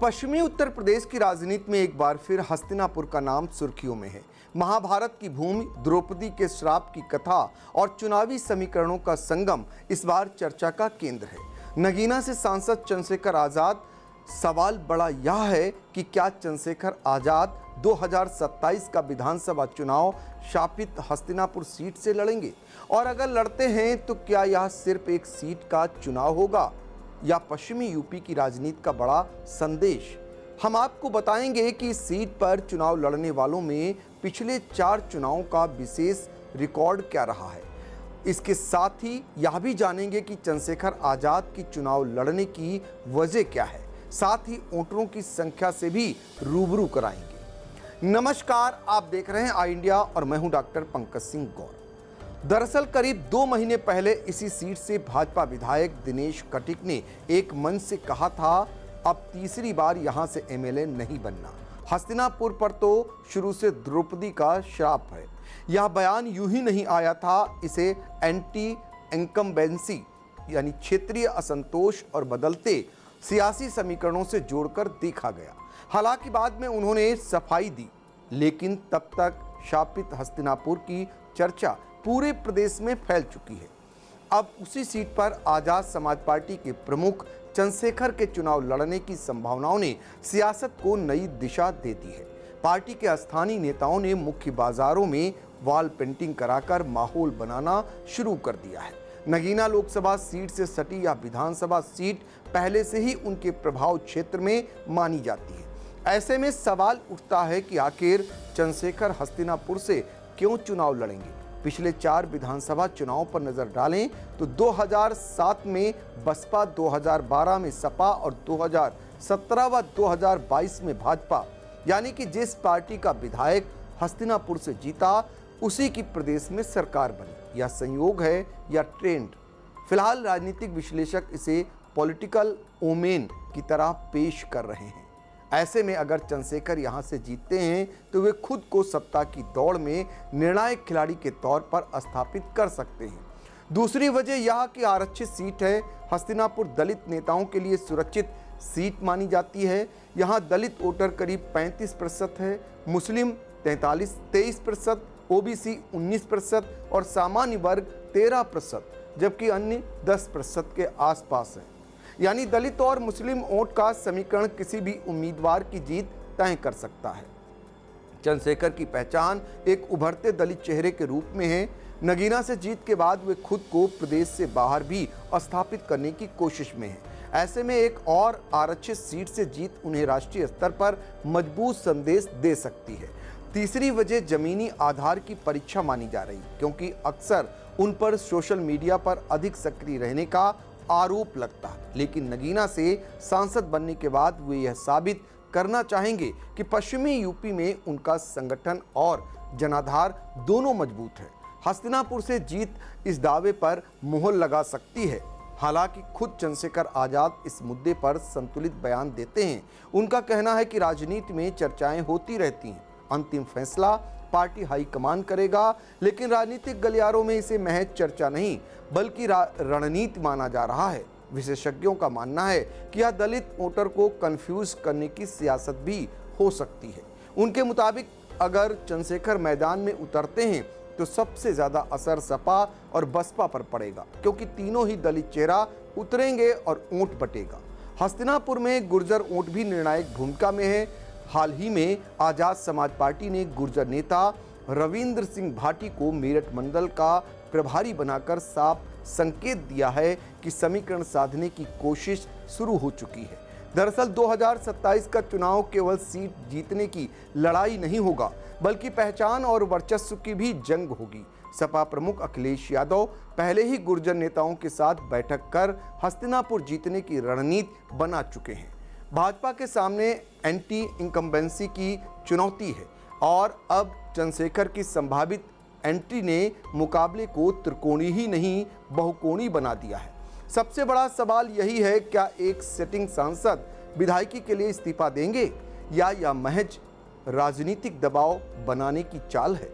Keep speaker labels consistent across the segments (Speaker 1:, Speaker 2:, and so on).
Speaker 1: पश्चिमी उत्तर प्रदेश की राजनीति में एक बार फिर हस्तिनापुर का नाम सुर्खियों में है। महाभारत की भूमि, द्रौपदी के श्राप की कथा और चुनावी समीकरणों का संगम इस बार चर्चा का केंद्र है। नगीना से सांसद चंद्रशेखर आजाद। सवाल बड़ा यह है कि क्या चंद्रशेखर आजाद 2027 का विधानसभा चुनाव शापित हस्तिनापुर सीट से लड़ेंगे, और अगर लड़ते हैं तो क्या यह सिर्फ एक सीट का चुनाव होगा या पश्चिमी यूपी की राजनीति का बड़ा संदेश। हम आपको बताएंगे कि इस सीट पर चुनाव लड़ने वालों में पिछले 4 चुनावों का विशेष रिकॉर्ड क्या रहा है। इसके साथ ही यह भी जानेंगे कि चंद्रशेखर आजाद की चुनाव लड़ने की वजह क्या है। साथ ही वोटरों की संख्या से भी रूबरू कराएंगे। नमस्कार, आप देख रहे हैं आई इंडिया और मैं हूं डॉक्टर पंकज सिंह गौर। दरअसल करीब 2 महीने पहले इसी सीट से भाजपा विधायक दिनेश कटिक ने एक मंच से कहा था, अब तीसरी बार यहां से एमएलए नहीं बनना। हस्तिनापुर पर तो शुरू से द्रौपदी का श्राप है। यह बयान यूं ही नहीं आया था, इसे एंटी इनकम्बेंसी यानी क्षेत्रीय असंतोष और बदलते सियासी समीकरणों से जोड़कर देखा गया। हालांकि बाद में उन्होंने सफाई दी, लेकिन तब तक शापित हस्तिनापुर की चर्चा पूरे प्रदेश में फैल चुकी है। अब उसी सीट पर आजाद समाज पार्टी के प्रमुख चंद्रशेखर के चुनाव लड़ने की संभावनाओं ने सियासत को नई दिशा दे दी है। पार्टी के स्थानीय नेताओं ने मुख्य बाजारों में वॉल पेंटिंग कराकर माहौल बनाना शुरू कर दिया है। नगीना लोकसभा सीट से सटी यह विधानसभा सीट पहले से ही उनके प्रभाव क्षेत्र में मानी जाती है। ऐसे में सवाल उठता है कि आखिर चंद्रशेखर हस्तिनापुर से क्यों चुनाव लड़ेंगे। पिछले 4 विधानसभा चुनावों पर नजर डालें तो 2007 में बसपा, 2012 में सपा और 2017 व 2022 में भाजपा, यानी कि जिस पार्टी का विधायक हस्तिनापुर से जीता उसी की प्रदेश में सरकार बनी। यह संयोग है या ट्रेंड? फिलहाल राजनीतिक विश्लेषक इसे पॉलिटिकल ओमेन की तरह पेश कर रहे हैं। ऐसे में अगर चंद्रशेखर यहां से जीतते हैं तो वे खुद को सत्ता की दौड़ में निर्णायक खिलाड़ी के तौर पर स्थापित कर सकते हैं। दूसरी वजह यह कि आरक्षित सीट है। हस्तिनापुर दलित नेताओं के लिए सुरक्षित सीट मानी जाती है। यहां दलित वोटर करीब 35% है, मुस्लिम 23%, ओबीसी 19% और सामान्य वर्ग 13%, जबकि अन्य 10% के आसपास है। यानी दलित और मुस्लिम वोट का समीकरण किसी भी उम्मीदवार की जीत तय कर सकता है। चंद्रशेखर की पहचान एक उभरते दलित चेहरे के रूप में है। नगीना से जीत के बाद वे खुद को प्रदेश से बाहर भी स्थापित करने की कोशिश में है। ऐसे में एक और आरक्षित सीट से जीत उन्हें राष्ट्रीय स्तर पर मजबूत संदेश दे सकती है। तीसरी वजह जमीनी आधार की परीक्षा मानी जा रही, क्योंकि अक्सर उन पर सोशल मीडिया पर अधिक सक्रिय रहने का आरोप लगता है। लेकिन नगीना से सांसद बनने के बाद वे यह साबित करना चाहेंगे कि पश्चिमी यूपी में उनका संगठन और जनाधार दोनों मजबूत है। हस्तिनापुर से जीत इस दावे पर मुहर लगा सकती है। हालांकि खुद चंद्रशेखर आजाद इस मुद्दे पर संतुलित बयान देते हैं। उनका कहना है कि राजनीति में चर्चाएं होती रहती हैं, अंतिम फैसला पार्टी हाईकमान करेगा, लेकिन राजनीतिक गलियारों में इसे महज चर्चा नहीं बल्कि रणनीति माना जा रहा है। विशेषज्ञों का मानना है कि यह दलित वोटर को कंफ्यूज करने की सियासत भी हो सकती है। उनके मुताबिक अगर चंद्रशेखर मैदान में उतरते हैं तो सबसे ज्यादा असर सपा और बसपा पर पड़ेगा, क्योंकि तीनों ही दलित चेहरा उतरेंगे और वोट बटेगा। हस्तिनापुर में गुर्जर वोट भी निर्णायक भूमिका में है। हाल ही में आजाद समाज पार्टी ने गुर्जर नेता रविंद्र सिंह भाटी को मेरठ मंडल का प्रभारी बनाकर साफ संकेत दिया है कि समीकरण साधने की कोशिश शुरू हो चुकी है। दरअसल 2027 का चुनाव केवल सीट जीतने की लड़ाई नहीं होगा, बल्कि पहचान और वर्चस्व की भी जंग होगी। सपा प्रमुख अखिलेश यादव पहले ही गुर्जर नेताओं के साथ बैठक कर हस्तिनापुर जीतने की रणनीति बना चुके हैं। भाजपा के सामने एंटी इनकम्बेंसी की चुनौती है और अब चंद्रशेखर की संभावित एंट्री ने मुकाबले को त्रिकोणीय ही नहीं बहुकोणीय बना दिया है। सबसे बड़ा सवाल यही है, क्या एक सिटिंग सांसद विधायकी के लिए इस्तीफा देंगे या यह महज राजनीतिक दबाव बनाने की चाल है।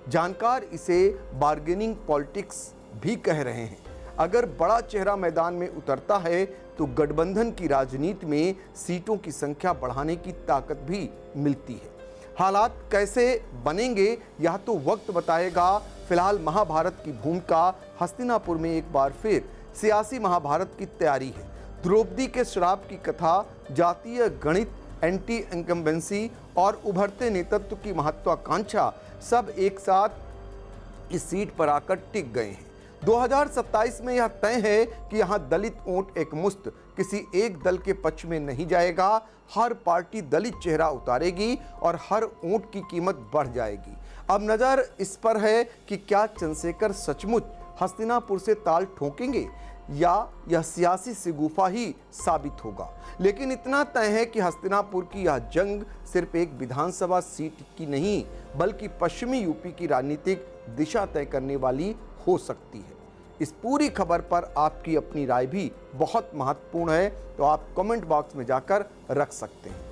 Speaker 1: जानकार इसे बार्गेनिंग पॉलिटिक्स भी कह रहे हैं। अगर बड़ा चेहरा मैदान में उतरता है तो गठबंधन की राजनीति में सीटों की संख्या बढ़ाने की ताकत भी मिलती है। हालात कैसे बनेंगे यह तो वक्त बताएगा। फिलहाल महाभारत की भूमिका हस्तिनापुर में एक बार फिर सियासी महाभारत की तैयारी है। द्रौपदी के श्राप की कथा, जातीय गणित, एंटी इनकम्बेंसी और उभरते नेतृत्व की महत्वाकांक्षा सब एक साथ इस सीट पर आकर टिक गए हैं। 2027 में यह तय है कि यहां दलित वोट एकमुश्त किसी एक दल के पक्ष में नहीं जाएगा। हर पार्टी दलित चेहरा उतारेगी और हर वोट की कीमत बढ़ जाएगी। अब नजर इस पर है कि क्या चंद्रशेखर सचमुच हस्तिनापुर से ताल ठोकेंगे या यह सियासी शिगुफा ही साबित होगा। लेकिन इतना तय है कि हस्तिनापुर की यह जंग सिर्फ एक विधानसभा सीट की नहीं बल्कि पश्चिमी यूपी की राजनीतिक दिशा तय करने वाली हो सकती है। इस पूरी खबर पर आपकी अपनी राय भी बहुत महत्वपूर्ण है, तो आप कमेंट बॉक्स में जाकर रख सकते हैं।